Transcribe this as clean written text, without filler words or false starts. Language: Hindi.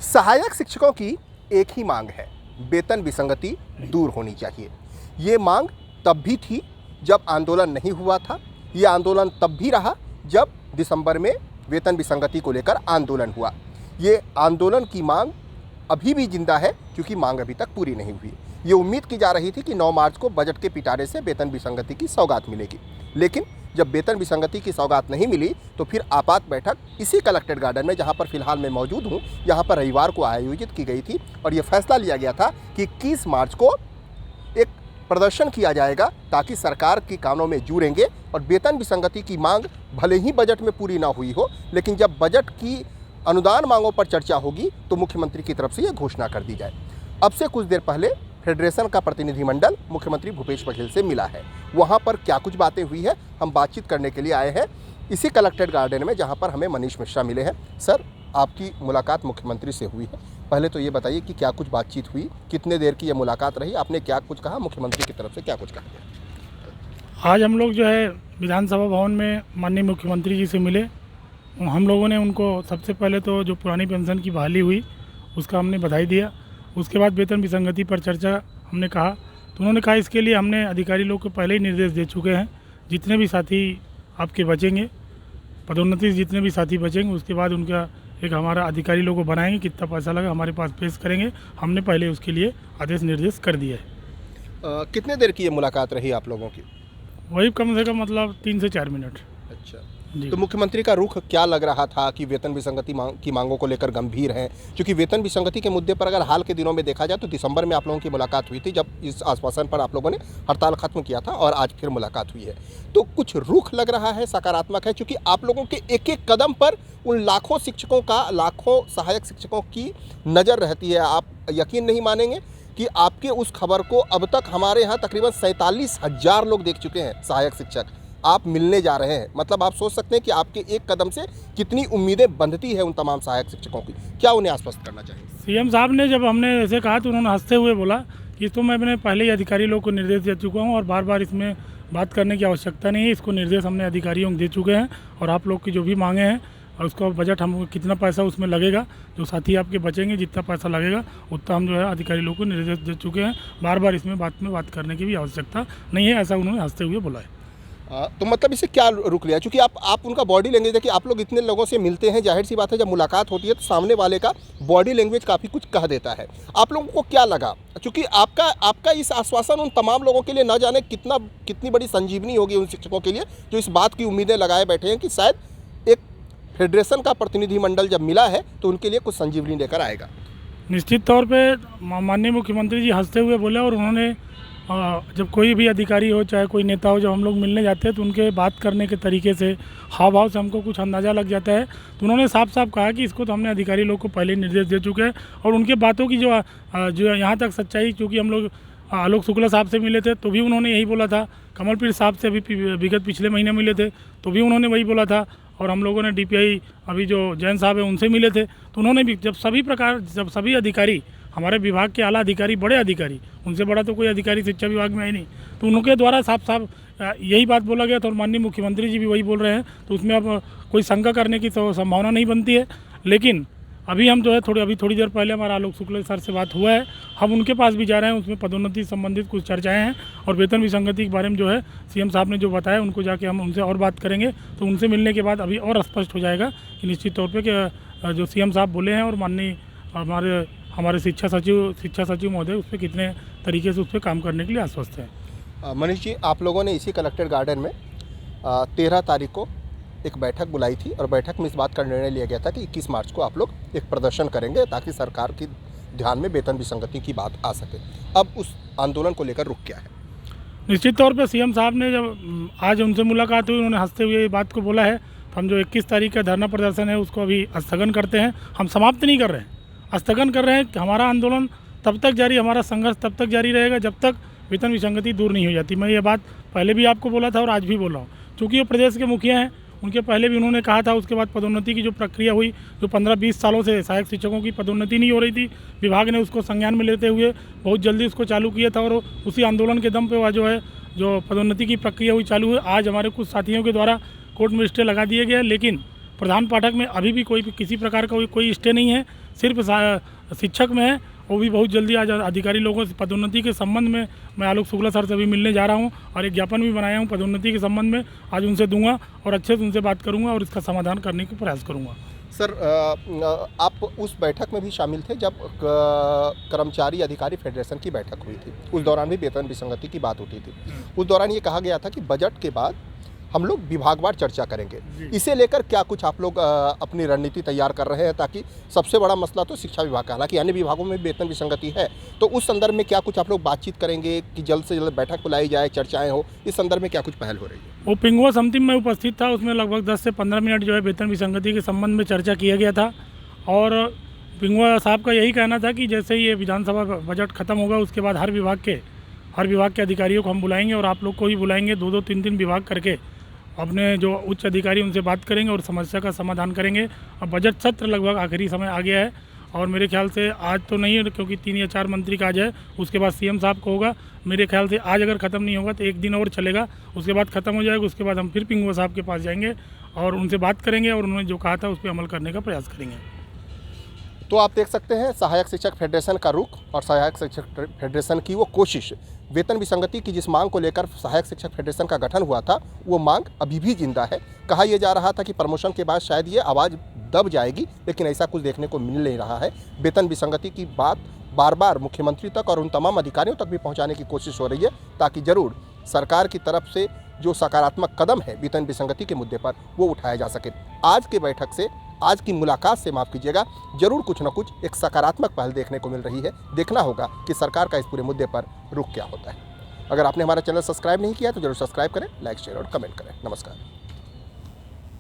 सहायक शिक्षकों की एक ही मांग है, वेतन विसंगति दूर होनी चाहिए। ये मांग तब भी थी जब आंदोलन नहीं हुआ था। ये आंदोलन तब भी रहा जब दिसंबर में वेतन विसंगति को लेकर आंदोलन हुआ। ये आंदोलन की मांग अभी भी जिंदा है क्योंकि मांग अभी तक पूरी नहीं हुई। ये उम्मीद की जा रही थी कि 9 मार्च को बजट के पिटारे से वेतन विसंगति की सौगात मिलेगी, लेकिन जब वेतन विसंगति की सौगात नहीं मिली तो फिर आपात बैठक इसी कलेक्ट्रेट गार्डन में, जहां पर फिलहाल मैं मौजूद हूं, यहां पर रविवार को आयोजित की गई थी और ये फैसला लिया गया था कि 21 मार्च को एक प्रदर्शन किया जाएगा ताकि सरकार के कानों में जूरेंगे और वेतन विसंगति की मांग भले ही बजट में पूरी ना हुई हो, लेकिन जब बजट की अनुदान मांगों पर चर्चा होगी तो मुख्यमंत्री की तरफ से यह घोषणा कर दी जाए। अब से कुछ देर पहले फेडरेशन का प्रतिनिधिमंडल मुख्यमंत्री भूपेश बघेल से मिला है। वहां पर क्या कुछ बातें हुई है, हम बातचीत करने के लिए आए हैं इसी कलेक्ट्रेट गार्डन में, जहां पर हमें मनीष मिश्रा मिले हैं। सर, आपकी मुलाकात मुख्यमंत्री से हुई है, पहले तो ये बताइए कि क्या कुछ बातचीत हुई, कितने देर की ये मुलाकात रही, आपने क्या कुछ कहा, मुख्यमंत्री की तरफ से क्या कुछ कहा? आज हम लोग जो है विधानसभा भवन में माननीय मुख्यमंत्री जी से मिले। हम लोगों ने उनको सबसे पहले तो जो पुरानी पेंशन की बहाली हुई उसका हमने बधाई दिया। उसके बाद वेतन विसंगति पर चर्चा हमने कहा तो उन्होंने कहा इसके लिए हमने अधिकारी लोग को पहले ही निर्देश दे चुके हैं। जितने भी साथी आपके बचेंगे, पदोन्नति जितने भी साथी बचेंगे, उसके बाद उनका एक हमारा अधिकारी लोग को बनाएंगे, कितना पैसा लगा हमारे पास पेश करेंगे। हमने पहले उसके लिए आदेश निर्देश कर दिया है। कितने देर की ये मुलाकात रही आप लोगों की? वही कम से कम मतलब 3 से 4 मिनट। अच्छा, जी। तो मुख्यमंत्री का रुख क्या लग रहा था कि वेतन विसंगति की मांगों को लेकर गंभीर हैं? क्योंकि वेतन विसंगति के मुद्दे पर अगर हाल के दिनों में देखा जाए तो दिसंबर में आप लोगों की मुलाकात हुई थी, जब इस आश्वासन पर आप लोगों ने हड़ताल खत्म किया था, और आज फिर मुलाकात हुई है, तो कुछ रुख लग रहा है सकारात्मक है? क्योंकि आप लोगों के एक एक कदम पर उन लाखों शिक्षकों का, लाखों सहायक शिक्षकों की नज़र रहती है। आप यकीन नहीं मानेंगे कि आपके उस खबर को अब तक हमारे यहाँ तकरीबन 47,000 लोग देख चुके हैं। सहायक शिक्षक आप मिलने जा रहे हैं, मतलब आप सोच सकते हैं कि आपके एक कदम से कितनी उम्मीदें बंधती है उन तमाम सहायक शिक्षकों की। क्या उन्हें आश्वस्त करना चाहिए? सीएम साहब ने जब हमने ऐसे कहा तो उन्होंने हंसते हुए बोला कि तो मैं अपने पहले ही अधिकारी लोग को निर्देश दे चुका हूँ और बार बार इसमें बात करने की आवश्यकता नहीं है। इसको निर्देश हमने अधिकारियों को दे चुके हैं और आप लोग की जो भी मांगे हैं और उसका बजट हम कितना पैसा उसमें लगेगा, जो साथी आपके बचेंगे जितना पैसा लगेगा उतना हम जो है अधिकारी लोग को निर्देश दे चुके हैं। बार बार इसमें बात करने की भी आवश्यकता नहीं है, ऐसा उन्होंने हंसते हुए बोला है। तो मतलब इसे क्या रुक लिया? क्योंकि आप उनका बॉडी लैंग्वेज देखिए, आप लोग इतने लोगों से मिलते हैं, जाहिर सी बात है जब मुलाकात होती है तो सामने वाले का बॉडी लैंग्वेज काफ़ी कुछ कह देता है। आप लोगों को क्या लगा? क्योंकि आपका इस आश्वासन उन तमाम लोगों के लिए न जाने कितनी बड़ी संजीवनी होगी उन शिक्षकों के लिए जो इस बात की उम्मीदें लगाए बैठे हैं कि शायद एक फेडरेशन का प्रतिनिधिमंडल जब मिला है तो उनके लिए कुछ संजीवनी लेकर आएगा। निश्चित तौर पे माननीय मुख्यमंत्री जी हंसते हुए बोले और उन्होंने जब कोई भी अधिकारी हो चाहे कोई नेता हो, जब हम लोग मिलने जाते हैं तो उनके बात करने के तरीके से, हाव भाव से हमको कुछ अंदाज़ा लग जाता है। तो उन्होंने साफ साफ कहा कि इसको तो हमने अधिकारी लोग को पहले निर्देश दे चुके हैं और उनके बातों की जो यहाँ तक सच्चाई, क्योंकि हम लोग आलोक शुक्ला साहब से मिले थे तो भी उन्होंने यही बोला था, कमलप्रीत साहब से अभी विगत पिछले महीने मिले थे तो भी उन्होंने वही बोला था, और हम लोगों ने DPI अभी जो जैन साहब है उनसे मिले थे तो उन्होंने भी, जब सभी अधिकारी हमारे विभाग के आला अधिकारी, बड़े अधिकारी, उनसे बड़ा तो कोई अधिकारी शिक्षा विभाग में है नहीं, तो उनके द्वारा साफ साफ यही बात बोला गया था और माननीय मुख्यमंत्री जी भी वही बोल रहे हैं, तो उसमें अब कोई शंका करने की संभावना नहीं बनती है। लेकिन अभी हम जो है थोड़ी देर पहले हमारा आलोक शुक्ला सर से बात हुआ है, हम उनके पास भी जा रहे हैं, उसमें पदोन्नति संबंधित कुछ चर्चाएं हैं और वेतन विसंगति के बारे में जो है सीएम साहब ने जो बताया उनको जाके हम उनसे और बात करेंगे। तो उनसे मिलने के बाद अभी और स्पष्ट हो जाएगा कि निश्चित तौर पर कि जो सीएम साहब बोले हैं और माननीय हमारे शिक्षा सचिव महोदय उस पर कितने तरीके से उस पर काम करने के लिए आश्वस्त है। मनीष जी, आप लोगों ने इसी कलेक्ट्रेट गार्डन में 13 तारीख को एक बैठक बुलाई थी और बैठक में इस बात का निर्णय लिया गया था कि 21 मार्च को आप लोग एक प्रदर्शन करेंगे ताकि सरकार की ध्यान में वेतन विसंगति की बात आ सके। अब उस आंदोलन को लेकर रुख क्या है? निश्चित तौर पर सीएम साहब ने जब आज उनसे मुलाकात हुई, उन्होंने हंसते हुए ये बात को बोला है, तो हम जो 21 तारीख का धरना प्रदर्शन है उसको अभी स्थगन करते हैं। हम समाप्त नहीं कर रहे हैं, स्थगन कर रहे हैं कि हमारा आंदोलन तब तक जारी, हमारा संघर्ष तब तक जारी रहेगा जब तक वेतन विसंगति दूर नहीं हो जाती। मैं ये बात पहले भी आपको बोला था और आज भी बोल रहा हूँ, क्योंकि वो प्रदेश के मुखिया हैं, उनके पहले भी उन्होंने कहा था। उसके बाद पदोन्नति की जो प्रक्रिया हुई, जो 15-20 सालों से सहायक शिक्षकों की पदोन्नति नहीं हो रही थी, विभाग ने उसको संज्ञान में लेते हुए बहुत जल्दी उसको चालू किया था और उसी आंदोलन के दम पे वह जो पदोन्नति की प्रक्रिया हुई चालू हुई। आज हमारे कुछ साथियों के द्वारा कोर्ट में स्टे लगा दिए गए, लेकिन प्रधान पाठक में अभी भी कोई किसी प्रकार का कोई स्टे नहीं है, सिर्फ शिक्षक में है। वो भी बहुत जल्दी आज अधिकारी लोगों से पदोन्नति के संबंध में मैं आलोक शुक्ला सर से अभी मिलने जा रहा हूँ और एक ज्ञापन भी बनाया हूँ पदोन्नति के संबंध में। आज उनसे दूंगा और अच्छे से उनसे बात करूँगा और इसका समाधान करने का प्रयास करूँगा। सर, आप उस बैठक में भी शामिल थे जब कर्मचारी अधिकारी फेडरेशन की बैठक हुई थी। उस दौरान भी वेतन विसंगति की बात होती थी। उस दौरान ये कहा गया था कि बजट के बाद हम लोग विभागवार चर्चा करेंगे। इसे लेकर क्या कुछ आप लोग अपनी रणनीति तैयार कर रहे हैं, ताकि सबसे बड़ा मसला तो शिक्षा विभाग का, हालांकि अन्य विभागों में वेतन विसंगति है, तो उस संदर्भ में क्या कुछ आप लोग बातचीत करेंगे कि जल्द से जल्द बैठक बुलाई जाए, चर्चाएं हो, इस संदर्भ में क्या कुछ पहल हो रही है? वो पिंगुआ समिति में उपस्थित था, उसमें लगभग 10 से 15 मिनट जो है वेतन विसंगति के संबंध में चर्चा किया गया था। और पिंगुआ साहब का यही कहना था कि जैसे ही ये विधानसभा बजट खत्म होगा उसके बाद हर विभाग के अधिकारियों को हम बुलाएंगे और आप लोग को भी बुलाएंगे, 2-2 3-3 विभाग करके अपने जो उच्च अधिकारी उनसे बात करेंगे और समस्या का समाधान करेंगे। अब बजट सत्र लगभग आखिरी समय आ गया है और मेरे ख्याल से आज तो नहीं है, क्योंकि 3 या 4 मंत्री का आज है, उसके बाद सीएम साहब को होगा। मेरे ख्याल से आज अगर ख़त्म नहीं होगा तो 1 दिन और चलेगा, उसके बाद ख़त्म हो जाएगा। उसके बाद हम फिर पिंगुआ साहब के पास जाएंगे और उनसे बात करेंगे और उन्होंने जो कहा था उस पर अमल करने का प्रयास करेंगे। तो आप देख सकते हैं सहायक शिक्षक फेडरेशन का रुख और सहायक शिक्षक फेडरेशन की वो कोशिश। वेतन विसंगति की जिस मांग को लेकर सहायक शिक्षक फेडरेशन का गठन हुआ था, वो मांग अभी भी जिंदा है। कहा यह जा रहा था कि प्रमोशन के बाद शायद ये आवाज़ दब जाएगी, लेकिन ऐसा कुछ देखने को मिल नहीं रहा है। वेतन विसंगति की बात बार बार मुख्यमंत्री तक और उन तमाम अधिकारियों तक भी पहुँचाने की कोशिश हो रही है, ताकि जरूर सरकार की तरफ से जो सकारात्मक कदम है वेतन विसंगति के मुद्दे पर, वो उठाया जा सके। आज की बैठक से, आज की मुलाकात से, माफ़ कीजिएगा, जरूर कुछ न कुछ एक सकारात्मक पहल देखने को मिल रही है। देखना होगा कि सरकार का इस पूरे मुद्दे पर रुख क्या होता है। अगर आपने हमारा चैनल सब्सक्राइब नहीं किया तो जरूर सब्सक्राइब करें, लाइक, शेयर और कमेंट करें। नमस्कार।